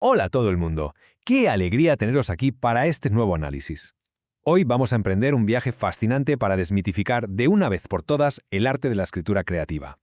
Hola a todo el mundo. Qué alegría teneros aquí para este nuevo análisis. Hoy vamos a emprender un viaje fascinante para desmitificar de una vez por todas el arte de la escritura creativa.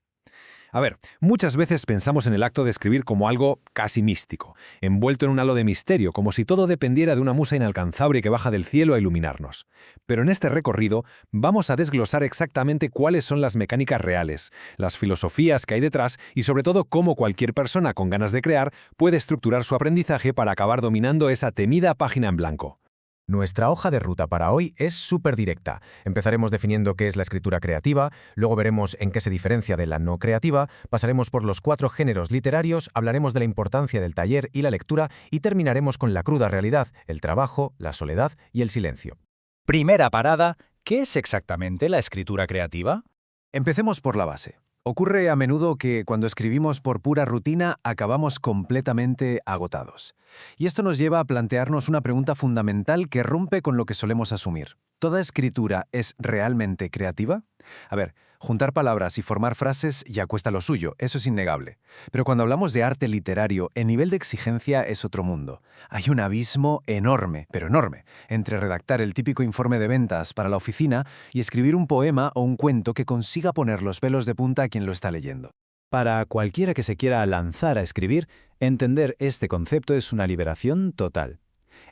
A ver, muchas veces pensamos en el acto de escribir como algo casi místico, envuelto en un halo de misterio, como si todo dependiera de una musa inalcanzable que baja del cielo a iluminarnos. Pero en este recorrido vamos a desglosar exactamente cuáles son las mecánicas reales, las filosofías que hay detrás y sobre todo cómo cualquier persona con ganas de crear puede estructurar su aprendizaje para acabar dominando esa temida página en blanco. Nuestra hoja de ruta para hoy es súper directa. Empezaremos definiendo qué es la escritura creativa, luego veremos en qué se diferencia de la no creativa, pasaremos por los 4 géneros literarios, hablaremos de la importancia del taller y la lectura y terminaremos con la cruda realidad, el trabajo, la soledad y el silencio. Primera parada, ¿qué es exactamente la escritura creativa? Empecemos por la base. Ocurre a menudo que cuando escribimos por pura rutina acabamos completamente agotados. Y esto nos lleva a plantearnos una pregunta fundamental que rompe con lo que solemos asumir. ¿Toda escritura es realmente creativa? A ver, juntar palabras y formar frases ya cuesta lo suyo, eso es innegable. Pero cuando hablamos de arte literario, el nivel de exigencia es otro mundo. Hay un abismo enorme, pero enorme, entre redactar el típico informe de ventas para la oficina y escribir un poema o un cuento que consiga poner los pelos de punta a quien lo está leyendo. Para cualquiera que se quiera lanzar a escribir, entender este concepto es una liberación total.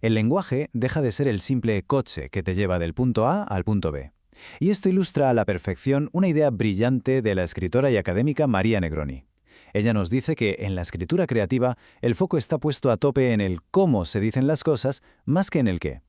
El lenguaje deja de ser el simple coche que te lleva del punto A al punto B. Y esto ilustra a la perfección una idea brillante de la escritora y académica María Negroni. Ella nos dice que en la escritura creativa el foco está puesto a tope en el cómo se dicen las cosas más que en el qué.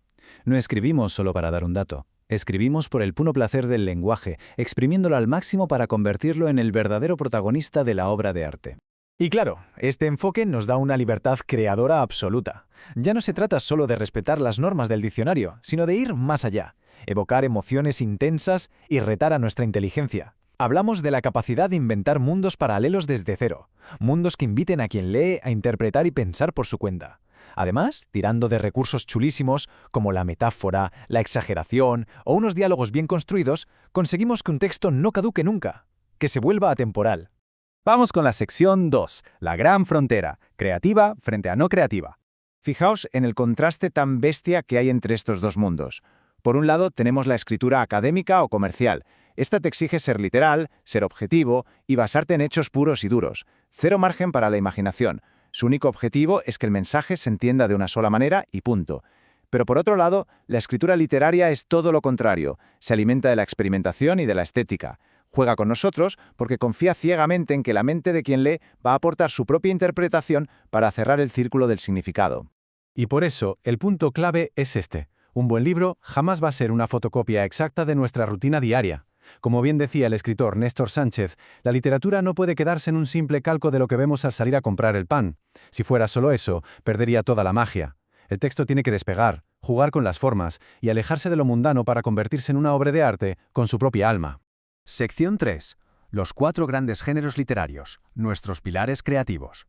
No escribimos solo para dar un dato. Escribimos por el puro placer del lenguaje, exprimiéndolo al máximo para convertirlo en el verdadero protagonista de la obra de arte. Y claro, este enfoque nos da una libertad creadora absoluta. Ya no se trata solo de respetar las normas del diccionario, sino de ir más allá, evocar emociones intensas y retar a nuestra inteligencia. Hablamos de la capacidad de inventar mundos paralelos desde cero, mundos que inviten a quien lee a interpretar y pensar por su cuenta. Además, tirando de recursos chulísimos como la metáfora, la exageración o unos diálogos bien construidos, conseguimos que un texto no caduque nunca, que se vuelva atemporal. Vamos con la sección 2, la gran frontera, creativa frente a no creativa. Fijaos en el contraste tan bestia que hay entre estos dos mundos. Por un lado tenemos la escritura académica o comercial. Esta te exige ser literal, ser objetivo y basarte en hechos puros y duros. Cero margen para la imaginación. Su único objetivo es que el mensaje se entienda de una sola manera y punto. Pero por otro lado, la escritura literaria es todo lo contrario. Se alimenta de la experimentación y de la estética. Juega con nosotros porque confía ciegamente en que la mente de quien lee va a aportar su propia interpretación para cerrar el círculo del significado. Y por eso, el punto clave es este. Un buen libro jamás va a ser una fotocopia exacta de nuestra rutina diaria. Como bien decía el escritor Néstor Sánchez, la literatura no puede quedarse en un simple calco de lo que vemos al salir a comprar el pan. Si fuera solo eso, perdería toda la magia. El texto tiene que despegar, jugar con las formas y alejarse de lo mundano para convertirse en una obra de arte con su propia alma. Sección 3. Los 4 grandes géneros literarios, nuestros pilares creativos.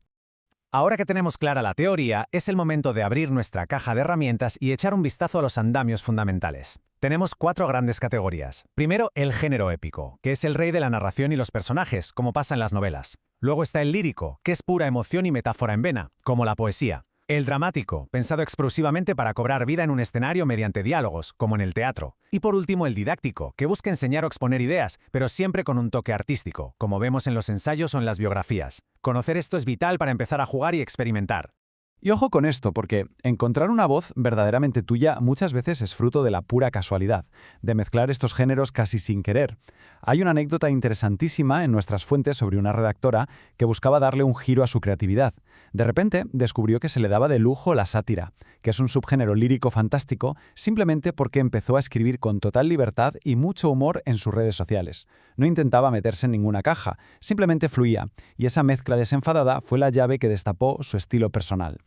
Ahora que tenemos clara la teoría, es el momento de abrir nuestra caja de herramientas y echar un vistazo a los andamios fundamentales. Tenemos 4 grandes categorías. Primero, el género épico, que es el rey de la narración y los personajes, como pasa en las novelas. Luego está el lírico, que es pura emoción y metáfora en vena, como la poesía. El dramático, pensado exclusivamente para cobrar vida en un escenario mediante diálogos, como en el teatro. Y por último, el didáctico, que busca enseñar o exponer ideas, pero siempre con un toque artístico, como vemos en los ensayos o en las biografías. Conocer esto es vital para empezar a jugar y experimentar. Y ojo con esto, porque encontrar una voz verdaderamente tuya muchas veces es fruto de la pura casualidad, de mezclar estos géneros casi sin querer. Hay una anécdota interesantísima en nuestras fuentes sobre una redactora que buscaba darle un giro a su creatividad. De repente descubrió que se le daba de lujo la sátira, que es un subgénero lírico fantástico, simplemente porque empezó a escribir con total libertad y mucho humor en sus redes sociales. No intentaba meterse en ninguna caja, simplemente fluía, y esa mezcla desenfadada fue la llave que destapó su estilo personal.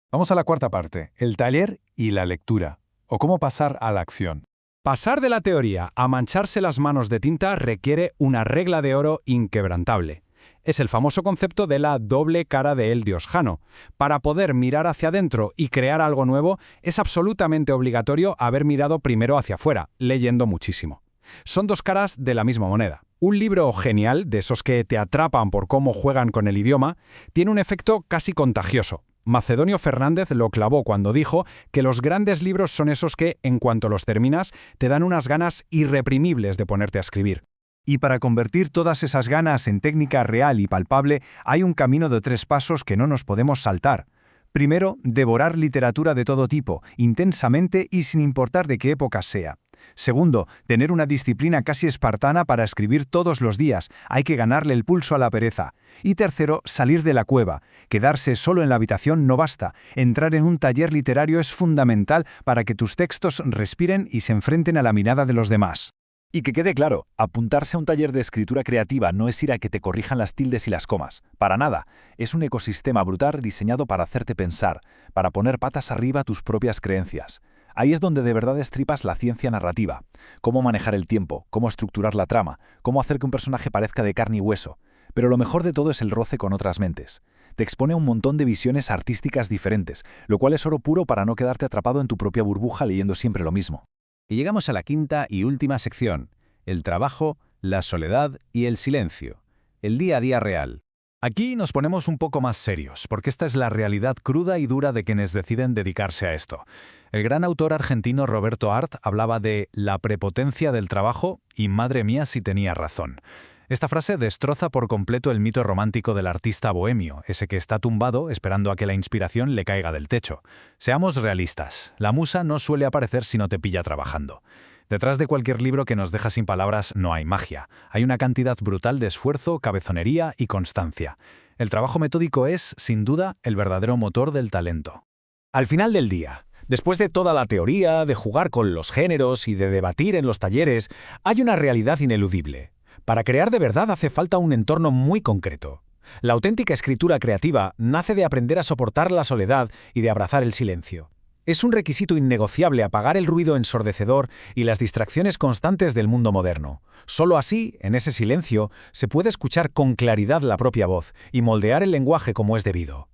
Vamos a la cuarta parte, el taller y la lectura, o cómo pasar a la acción. Pasar de la teoría a mancharse las manos de tinta requiere una regla de oro inquebrantable. Es el famoso concepto de la doble cara de El Diosjano. Para poder mirar hacia adentro y crear algo nuevo, es absolutamente obligatorio haber mirado primero hacia afuera, leyendo muchísimo. Son 2 caras de la misma moneda. Un libro genial, de esos que te atrapan por cómo juegan con el idioma, tiene un efecto casi contagioso. Macedonio Fernández lo clavó cuando dijo que los grandes libros son esos que, en cuanto los terminas, te dan unas ganas irreprimibles de ponerte a escribir. Y para convertir todas esas ganas en técnica real y palpable, hay un camino de 3 pasos que no nos podemos saltar. Primero, devorar literatura de todo tipo, intensamente y sin importar de qué época sea. Segundo, tener una disciplina casi espartana para escribir todos los días. Hay que ganarle el pulso a la pereza. Y tercero, salir de la cueva. Quedarse solo en la habitación no basta. Entrar en un taller literario es fundamental para que tus textos respiren y se enfrenten a la mirada de los demás. Y que quede claro, apuntarse a un taller de escritura creativa no es ir a que te corrijan las tildes y las comas. Para nada. Es un ecosistema brutal diseñado para hacerte pensar, para poner patas arriba tus propias creencias. Ahí es donde de verdad estripas la ciencia narrativa. Cómo manejar el tiempo, cómo estructurar la trama, cómo hacer que un personaje parezca de carne y hueso. Pero lo mejor de todo es el roce con otras mentes. Te expone a un montón de visiones artísticas diferentes, lo cual es oro puro para no quedarte atrapado en tu propia burbuja leyendo siempre lo mismo. Y llegamos a la quinta y última sección, el trabajo, la soledad y el silencio, el día a día real. Aquí nos ponemos un poco más serios, porque esta es la realidad cruda y dura de quienes deciden dedicarse a esto. El gran autor argentino Roberto Arlt hablaba de la prepotencia del trabajo y madre mía si tenía razón. Esta frase destroza por completo el mito romántico del artista bohemio, ese que está tumbado esperando a que la inspiración le caiga del techo. Seamos realistas, la musa no suele aparecer si no te pilla trabajando. Detrás de cualquier libro que nos deja sin palabras no hay magia. Hay una cantidad brutal de esfuerzo, cabezonería y constancia. El trabajo metódico es, sin duda, el verdadero motor del talento. Al final del día, después de toda la teoría, de jugar con los géneros y de debatir en los talleres, hay una realidad ineludible. Para crear de verdad hace falta un entorno muy concreto. La auténtica escritura creativa nace de aprender a soportar la soledad y de abrazar el silencio. Es un requisito innegociable apagar el ruido ensordecedor y las distracciones constantes del mundo moderno. Solo así, en ese silencio, se puede escuchar con claridad la propia voz y moldear el lenguaje como es debido.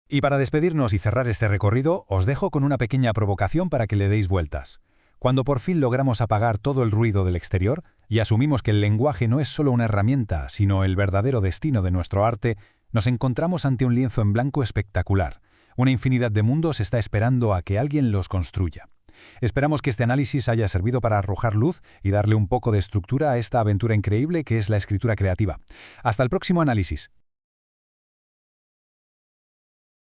Y para despedirnos y cerrar este recorrido, os dejo con una pequeña provocación para que le deis vueltas. Cuando por fin logramos apagar todo el ruido del exterior y asumimos que el lenguaje no es solo una herramienta, sino el verdadero destino de nuestro arte, nos encontramos ante un lienzo en blanco espectacular. Una infinidad de mundos está esperando a que alguien los construya. Esperamos que este análisis haya servido para arrojar luz y darle un poco de estructura a esta aventura increíble que es la escritura creativa. Hasta el próximo análisis.